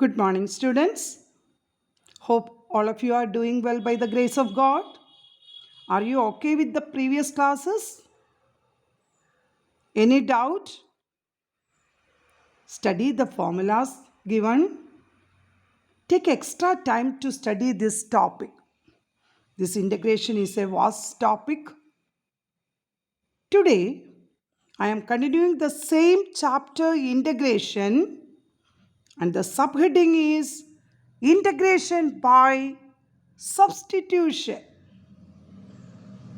Good morning, students. Hope all of you are doing well by the grace of God. Are you okay with the previous classes? Any doubt? Study the formulas given. Take extra time to study this topic. This integration is a vast topic. Today, I am continuing the same chapter integration, and the subheading is integration by substitution.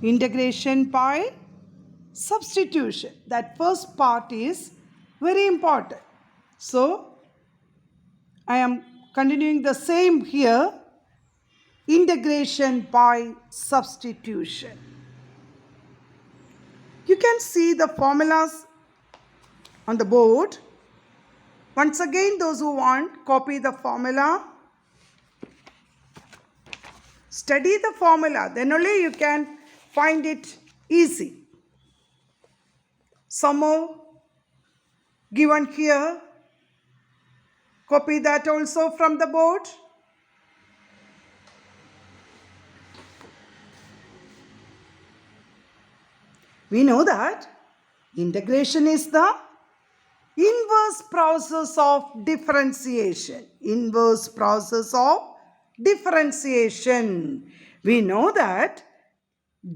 Integration by substitution. That first part is very important. So, I am continuing the same here. Integration by substitution. You can see the formulas on the board. Once again, those who want, copy the formula. Study the formula, then only you can find it easy. Some more given here. Copy that also from the board. We know that integration is the inverse process of differentiation. Inverse process of differentiation. We know that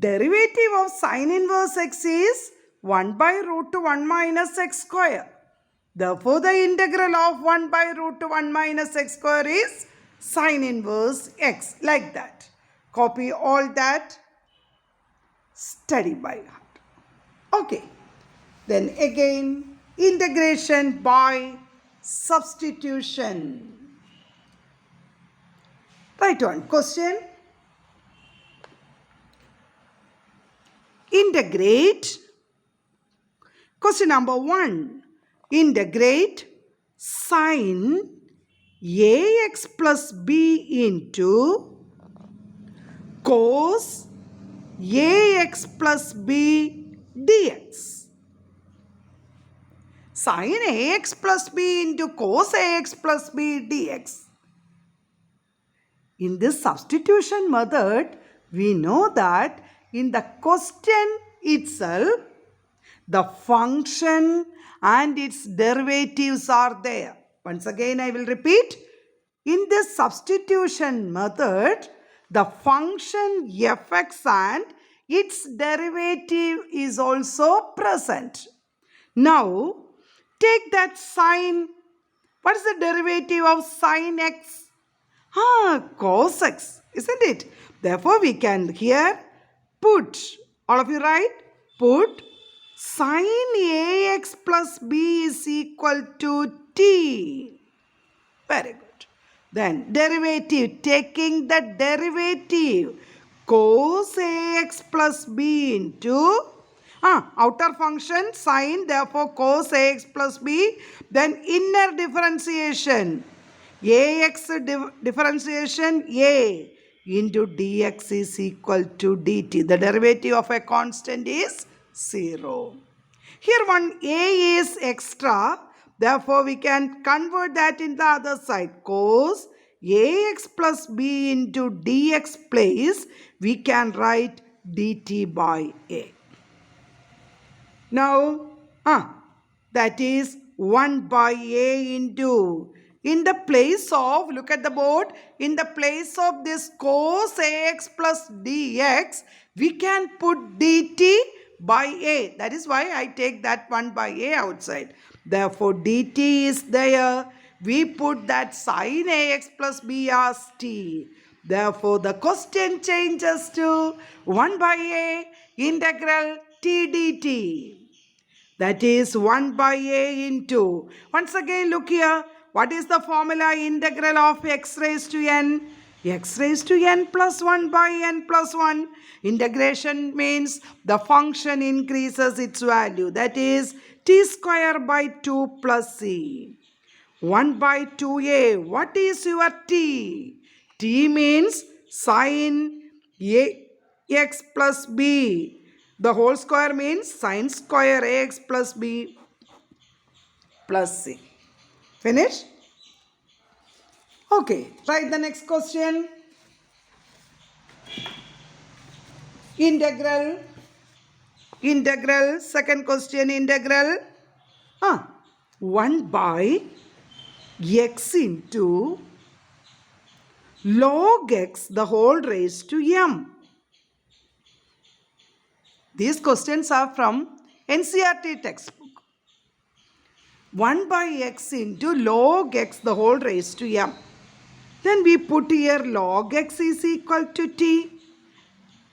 derivative of sine inverse x is 1 by root 1 minus x square. Therefore, the integral of 1 by root 1 minus x square is sine inverse x. Like that. Copy all that. Study by heart. Okay. Then again, integration by substitution. Right one. Question. Integrate. Question number 1. Integrate sine ax plus b into cos ax plus b dx. Sine ax plus b into cos ax plus b dx. In this substitution method, we know that in the question itself, the function and its derivatives are there. Once again, I will repeat. In this substitution method, the function fx and its derivative is also present. Now, take that sine. What is the derivative of sine x? Cos x, isn't it? Therefore, we can here put, all of you write, put sine ax plus b is equal to t. Very good. Then derivative, taking the derivative, cos ax plus b into outer function sine, therefore cos ax plus b. Then inner differentiation, ax differentiation a into dx is equal to dt. The derivative of a constant is 0. Here one a is extra. Therefore, we can convert that in the other side. Cos ax plus b into dx place, we can write dt by a. Now, that is 1 by a into, in the place of, look at the board, in the place of this cos ax plus dx, we can put dt by a. That is why I take that 1 by a outside. Therefore, dt is there. We put that sine ax plus b as t. Therefore, the question changes to 1 by a integral t dt. That is 1 by a into. Once again, look here. What is the formula? Integral of x raised to n? X raised to n plus 1 by n plus 1. Integration means the function increases its value. That is t square by 2 plus c. 1 by 2a. What is your t? T means sine ax plus b. The whole square means sine square ax plus b plus c. Finish? Okay, write the next question. Integral. Integral. Second question, integral. 1 by x into log x the whole raised to m. These questions are from NCERT textbook. 1 by x into log x the whole raised to m. Then we put here log x is equal to t.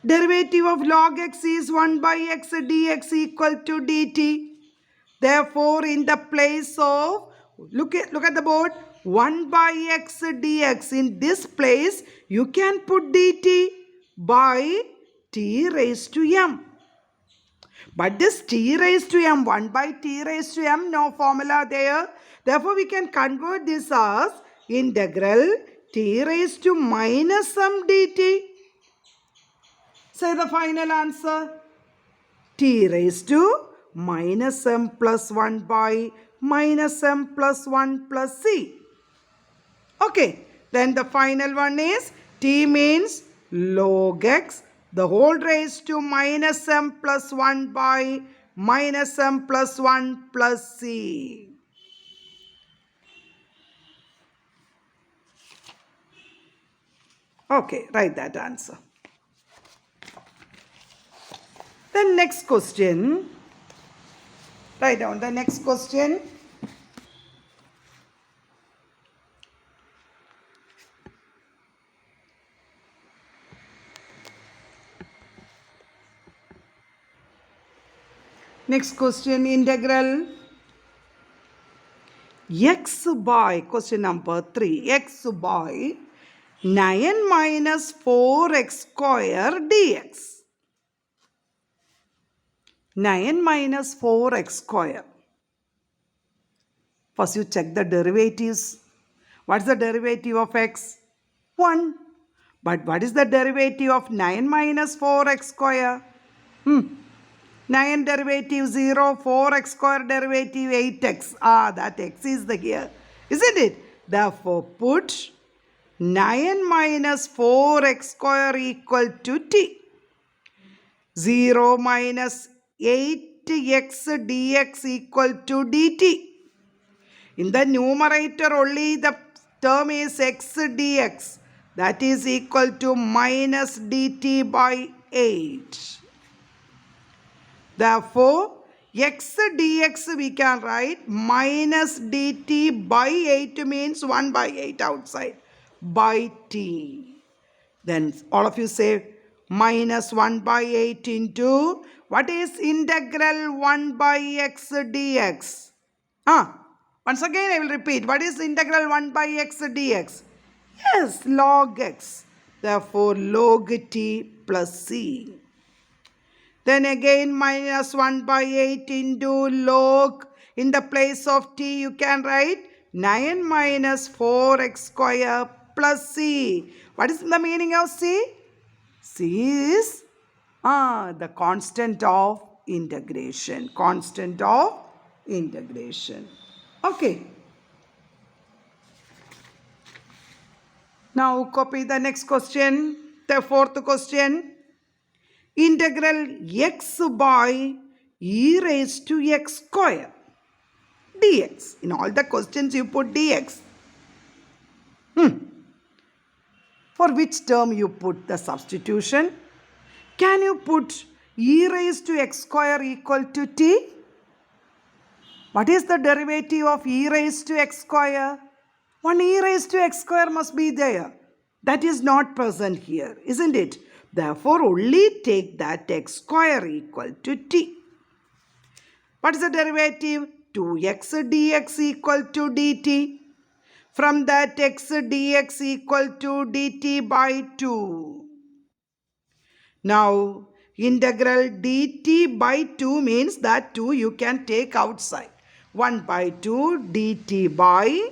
Derivative of log x is 1 by x dx equal to dt. Therefore, in the place of, look at the board, 1 by x dx, in this place you can put dt by t raised to m. But this t raised to m, 1 by t raised to m, no formula there. Therefore, we can convert this as integral t raised to minus m dt. Say the final answer. T raised to minus m plus 1 by minus m plus 1 plus c. Okay, then the final one is t means log x the whole raised to minus m plus 1 by minus m plus 1 plus c. Okay, write that answer. Then next question. Write down the next question. Next question, integral x by, question number 3, x by 9 minus 4x square dx. 9 minus 4x square. First you check the derivatives. What is the derivative of x? 1. But what is the derivative of 9 minus 4x square? 9 derivative 0, 4x square derivative 8x. That x is the here. Isn't it? Therefore, put 9 minus 4x square equal to t. 0 minus 8x dx equal to dt. In the numerator only the term is x dx. That is equal to minus dt by 8. Therefore, x dx we can write minus dt by 8 means 1 by 8 outside by t. Then all of you say minus 1 by 8 into, what is integral 1 by x dx? Once again I will repeat, what is integral 1 by x dx? Yes, log x. Therefore, log t plus c. Then again minus 1 by 8 into log, in the place of t you can write 9 minus 4x square plus c. What is the meaning of c? C is the constant of integration. Constant of integration. Okay. Now copy the next question. The fourth question. Integral x by e raised to x square dx. In all the questions you put dx. For which term you put the substitution? Can you put e raised to x square equal to t? What is the derivative of e raised to x square? One e raised to x square must be there. That is not present here, isn't it? Therefore, only take that x square equal to t. What is the derivative? 2x dx equal to dt. From that, x dx equal to dt by 2. Now, integral dt by 2 means that 2 you can take outside. 1 by 2 dt by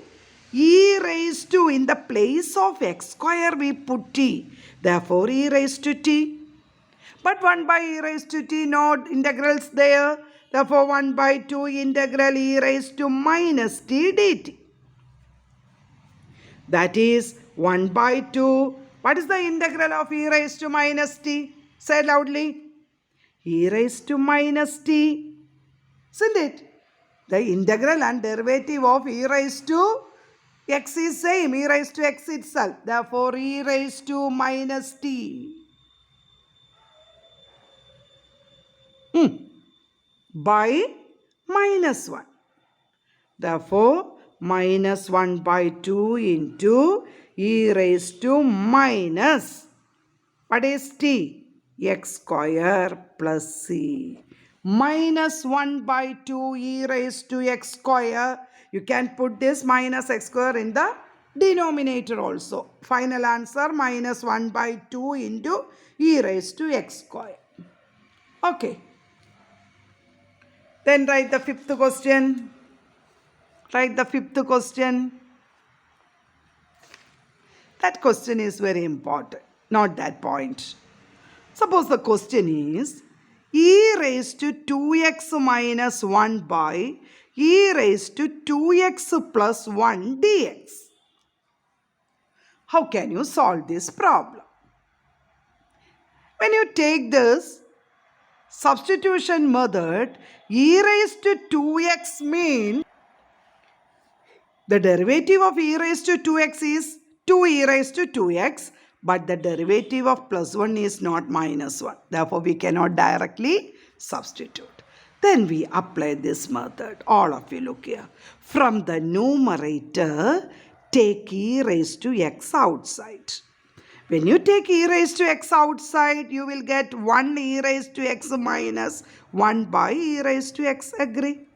e raised to, in the place of x square we put t. Therefore, e raised to t. But 1 by e raised to t, no integrals there. Therefore, 1 by 2 integral e raised to minus t dt. That is 1 by 2. What is the integral of e raised to minus t? Say loudly. E raised to minus t. Isn't it? The integral and derivative of e raised to x is same, e raised to x itself. Therefore, e raised to minus t by minus 1. Therefore, minus 1 by 2 into e raised to minus, what is t? X square plus c. Minus 1 by 2 e raised to x square. You can put this minus x square in the denominator also. Final answer minus 1 by 2 into e raised to x square. Okay. Then write the fifth question. Write the fifth question. That question is very important, not that point. Suppose the question is e raised to 2x minus 1 by e raised to 2x plus 1 dx. How can you solve this problem? When you take this substitution method, e raised to 2x means the derivative of e raised to 2x is 2 e raised to 2x, but the derivative of plus 1 is not minus 1. Therefore, we cannot directly substitute. Then we apply this method. All of you look here. From the numerator, take e raised to x outside. When you take e raised to x outside, you will get 1 e raised to x minus 1 by e raised to x. Agree?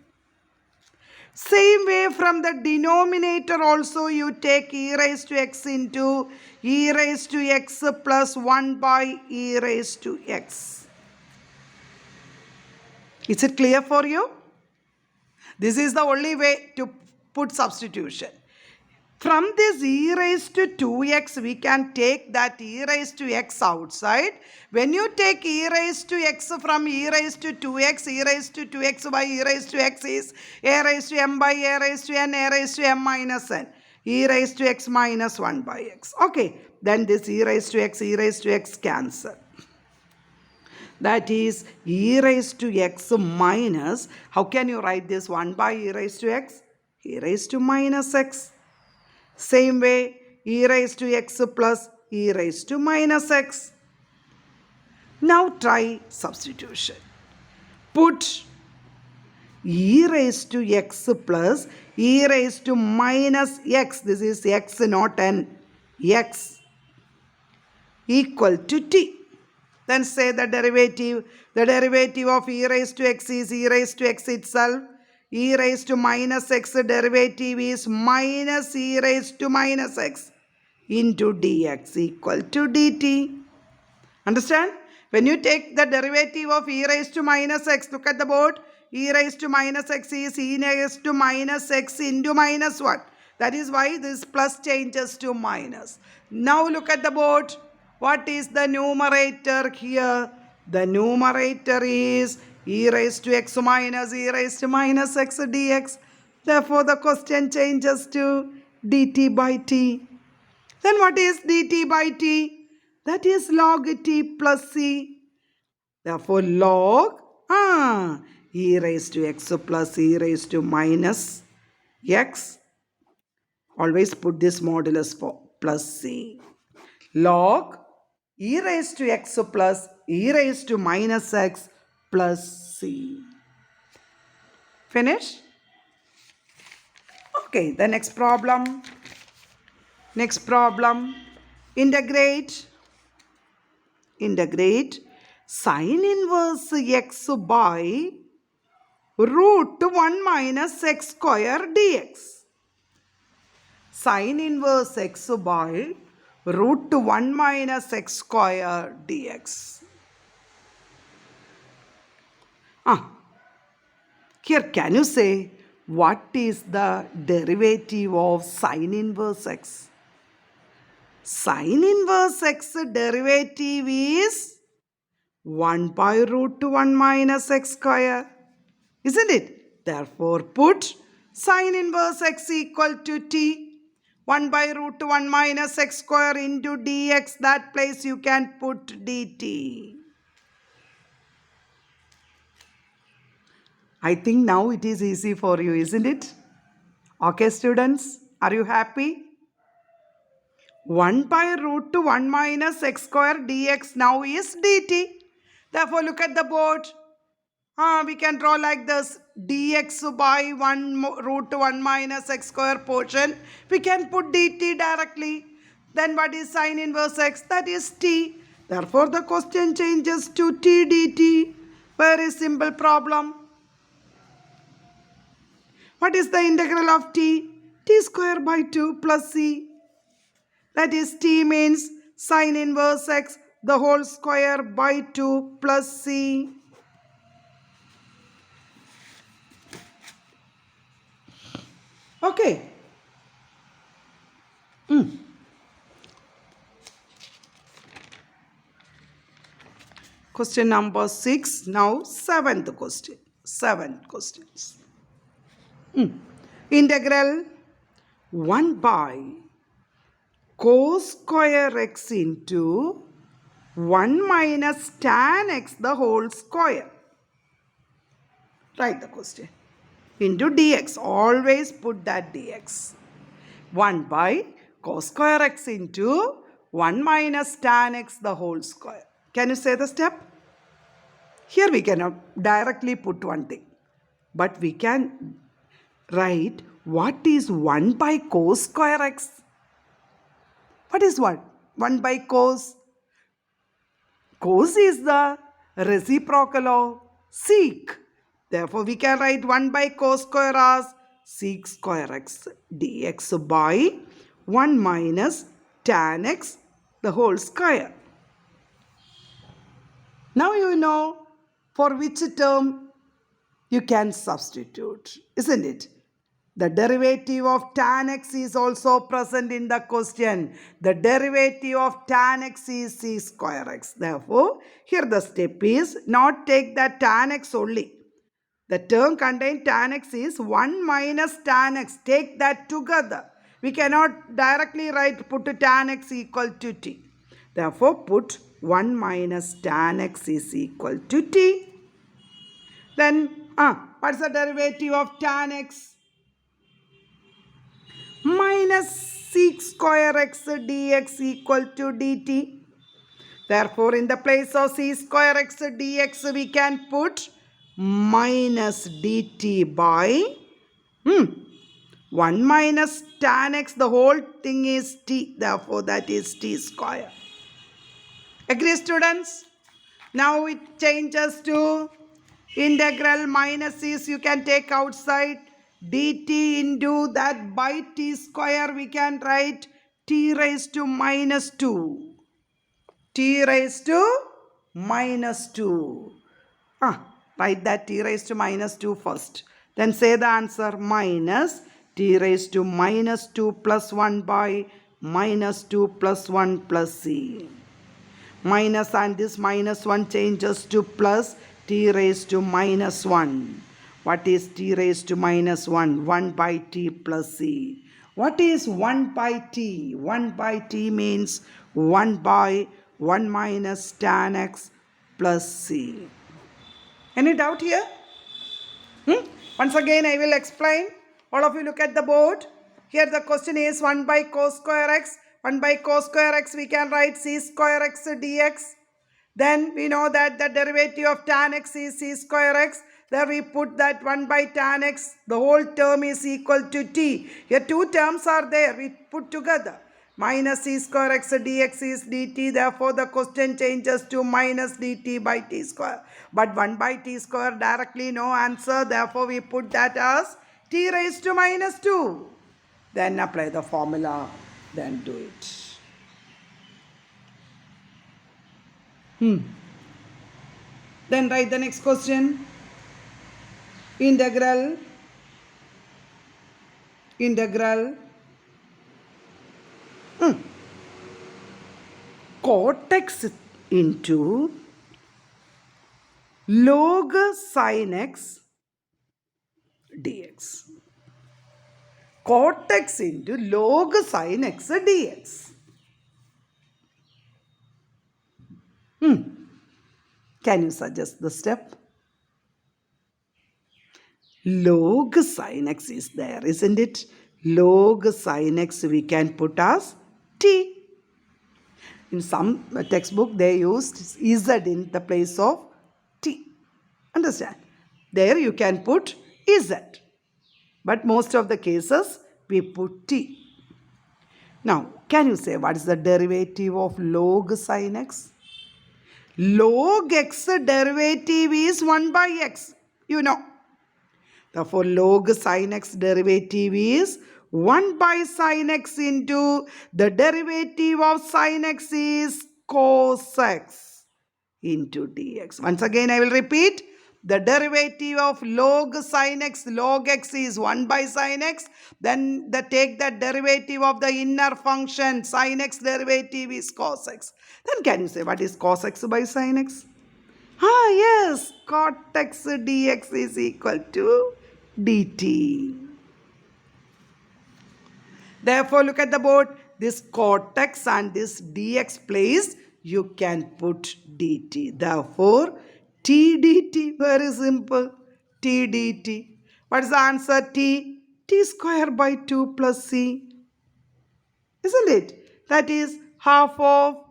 Same way from the denominator also you take e raised to x into e raised to x plus 1 by e raised to x. Is it clear for you? This is the only way to put substitution. From this e raised to 2x, we can take that e raised to x outside. When you take e raised to x from e raised to 2x, e raised to 2x by e raised to x is a raised to m by a raised to n, a raised to m minus n. E raised to x minus 1 by x. Okay, then this e raised to x cancel. That is e raised to x minus, how can you write this 1 by e raised to x? E raised to minus x. Same way, e raised to x plus e raised to minus x. Now try substitution. Put e raised to x plus e raised to minus x, this is x not n, x equal to t. Then say the derivative. The derivative of e raised to x is e raised to x itself. E raised to minus x derivative is minus e raised to minus x into dx equal to dt. Understand? When you take the derivative of e raised to minus x, look at the board. E raised to minus x is e raised to minus x into minus 1. That is why this plus changes to minus. Now look at the board. What is the numerator here? The numerator is e raised to x minus e raised to minus x dx. Therefore, the question changes to dt by t. Then what is dt by t? That is log t plus c. Therefore, log e raised to x plus e raised to minus x. Always put this modulus for plus c. Log e raised to x plus e raised to minus x plus c. Finish? Okay, the next problem. Next problem. Integrate sine inverse x by root 1 minus x square dx. Sine inverse x by root 1 minus x square dx. Here can you say what is the derivative of sine inverse x? Sine inverse x derivative is 1 by root 1 minus x square. Isn't it? Therefore, put sine inverse x equal to t. 1 by root 1 minus x square into dx. That place you can put dt. I think now it is easy for you, isn't it? Okay, students, are you happy? 1 by root 1 minus x square dx now is dt. Therefore, look at the board. We can draw like this. Dx by root 1 minus x square portion. We can put dt directly. Then what is sine inverse x? That is t. Therefore, the question changes to t dt. Very simple problem. What is the integral of t? T square by 2 plus c. That is t means sine inverse x the whole square by 2 plus c. Okay. Question number 6. Now seventh question. Seventh questions. Integral 1 by cos square x into 1 minus tan x the whole square. Write the question. Into dx. Always put that dx. 1 by cos square x into 1 minus tan x the whole square. Can you say the step? Here we cannot directly put one thing. But we can write what is 1 by cos square x. What is what? 1 by cos. Cos is the reciprocal of sec. Therefore, we can write 1 by cos square as sec square x dx by 1 minus tan x the whole square. Now you know for which term you can substitute, isn't it? The derivative of tan x is also present in the question. The derivative of tan x is c square x. Therefore, here the step is not take that tan x only. The term contained tan x is 1 minus tan x. Take that together. We cannot directly put tan x equal to t. Therefore, put 1 minus tan x is equal to t. Then, what's the derivative of tan x? Minus sec square x dx equal to dt. Therefore, in the place of c square x dx, we can put minus dt by 1 minus tan x. The whole thing is t. Therefore, that is t square. Agree, students? Now it changes to integral minus is you can take outside. Dt into that by t square we can write t raised to minus 2. T raised to minus 2. Write that t raised to minus 2 first. Then say the answer minus t raised to minus 2 plus 1 by minus 2 plus 1 plus c. Minus and this minus 1 changes to plus t raised to minus 1. What is t raised to minus 1? 1 by t plus c. What is 1 by t? 1 by t means 1 by 1 minus tan x plus c. Any doubt here? Once again I will explain. All of you look at the board. Here the question is 1 by cos square x. 1 by cos square x we can write c square x dx. Then we know that the derivative of tan x is c square x. There we put that 1 by tan x. The whole term is equal to t. Here two terms are there. We put together. Minus c square x dx is dt. Therefore, the question changes to minus dt by t square. But 1 by t square directly no answer. Therefore, we put that as t raised to minus 2. Then apply the formula. Then do it. Then write the next question. Integral cot x into log sin x dx. cot x into log sin x dx. Can you suggest the step? Log sin x is there, isn't it? Log sin x we can put as t. In some textbook they used z in the place of t. Understand? There you can put z. But most of the cases we put t. Now, can you say what is the derivative of log sin x? Log x derivative is 1 by x. You know. Therefore, log sin x derivative is 1 by sin x into the derivative of sin x is cos x into dx. Once again, I will repeat. The derivative of log sin x, log x is 1 by sin x. Then take the derivative of the inner function, sin x derivative is cos x. Then can you say what is cos x by sin x? Yes, cot x dx is equal to dt. Therefore, look at the board. This cot x and this dx place, you can put dt. Therefore, t dt, very simple. T dt. What is the answer? T square by 2 plus c. Isn't it? That is half of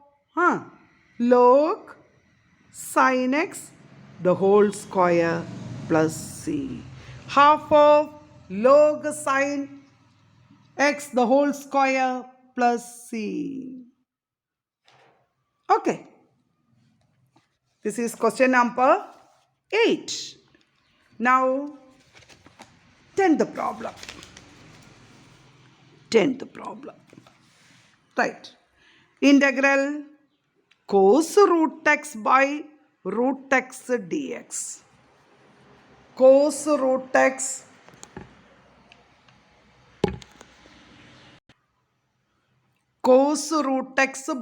log sin x the whole square plus c. Half of log sin x the whole square plus c. Okay. This is question number 8. Now, 10th problem. 10th problem. Right. Integral cos root x by root x dx. Cos root x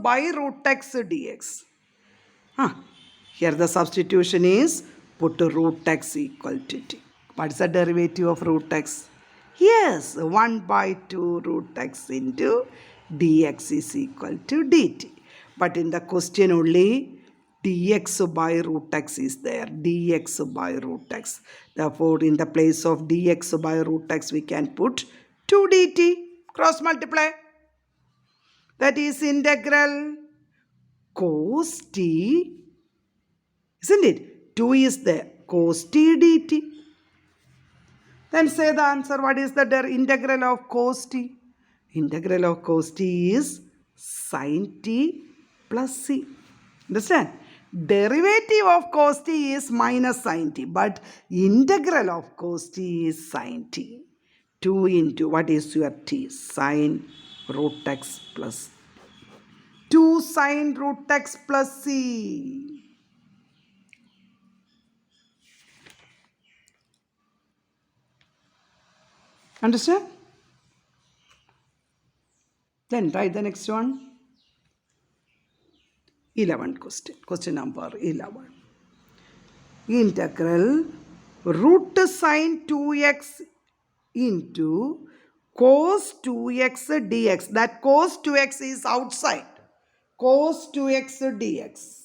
by root x dx. Here the substitution is put root x equal to t. What is the derivative of root x? Yes, 1 by 2 root x into dx is equal to dt. But in the question only dx by root x is there. Dx by root x. Therefore, in the place of dx by root x, we can put 2 dt. Cross multiply. That is integral cos t. Isn't it? 2 is there. Cos t dt. Then say the answer. What is the integral of cos t? Integral of cos t is sin t plus c. Understand? Derivative of cos t is minus sin t. But integral of cos t is sin t. 2 into what is your t? Sin root x plus 2 sin root x plus c. Understand? Then write the next one. 11th question. Question number 11. Integral root sin 2x into cos 2x dx. That cos 2x is outside. Cos 2x dx.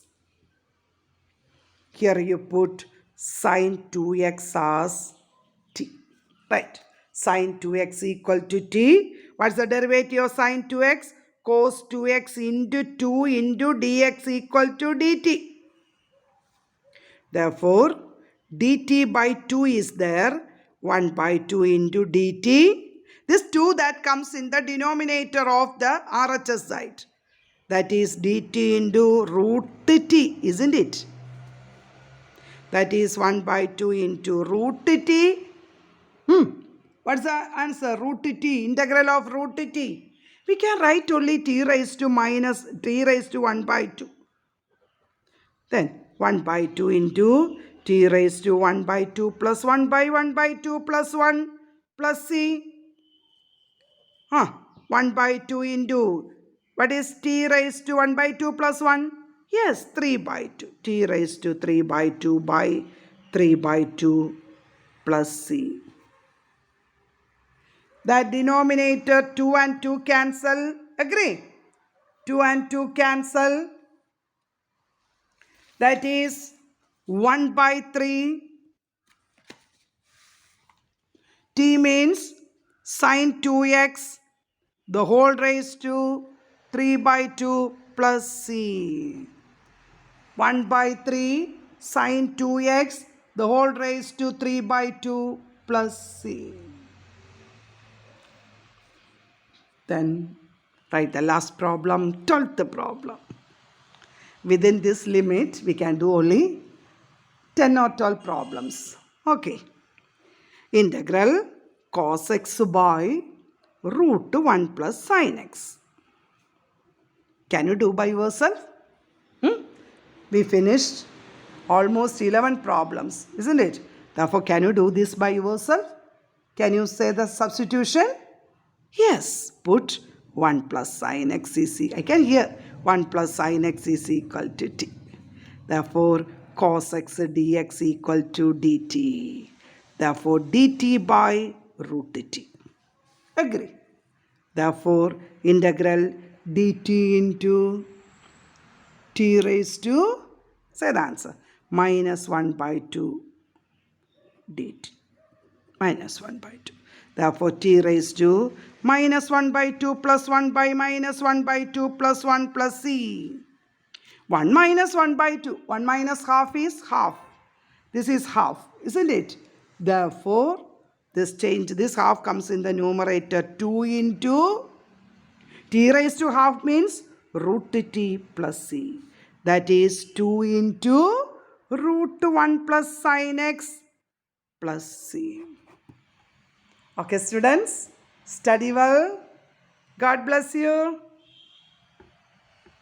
Here you put sin 2x as t. Right. Sin 2x equal to t. What's the derivative of sin 2x? Cos 2x into 2 into dx equal to dt. Therefore, dt by 2 is there. 1 by 2 into dt. This 2 that comes in the denominator of the RHS side. That is dt into root t, isn't it? That is 1 by 2 into root t. What's the answer? Root t. Integral of root t. We can write only t raised to 1 by 2. Then 1 by 2 into t raised to 1 by 2 plus 1 by 2 plus 1 plus c. 1 by 2 into what is t raised to 1 by 2 plus 1? Yes, 3 by 2. T raised to 3 by 2 by 3 by 2 plus c. That denominator 2 and 2 cancel. Agree? 2 and 2 cancel. That is 1 by 3. T means sine 2x the whole raised to 3 by 2 plus c. 1 by 3 sine 2x the whole raised to 3 by 2 plus c. Then write the last problem, 12th problem. Within this limit, we can do only 10 or 12 problems. Okay. Integral cos x by root 1 plus sin x. Can you do by yourself? We finished almost 11 problems, isn't it? Therefore, can you do this by yourself? Can you say the substitution? Yes, put 1 plus sin x is I can hear 1 plus sin x is equal to t. Therefore, cos x dx equal to dt. Therefore, dt by root t. Agree. Therefore, integral dt into t raised to, say the answer, minus 1 by 2 dt. Minus 1 by 2. Therefore, t raised to minus 1 by 2 plus 1 by minus 1 by 2 plus 1 plus c. 1 minus 1 by 2. 1 minus half is half. This is half, isn't it? Therefore, this half comes in the numerator 2 into t raised to half means root t plus c. That is 2 into root 1 plus sin x plus c. Okay, students, study well. God bless you.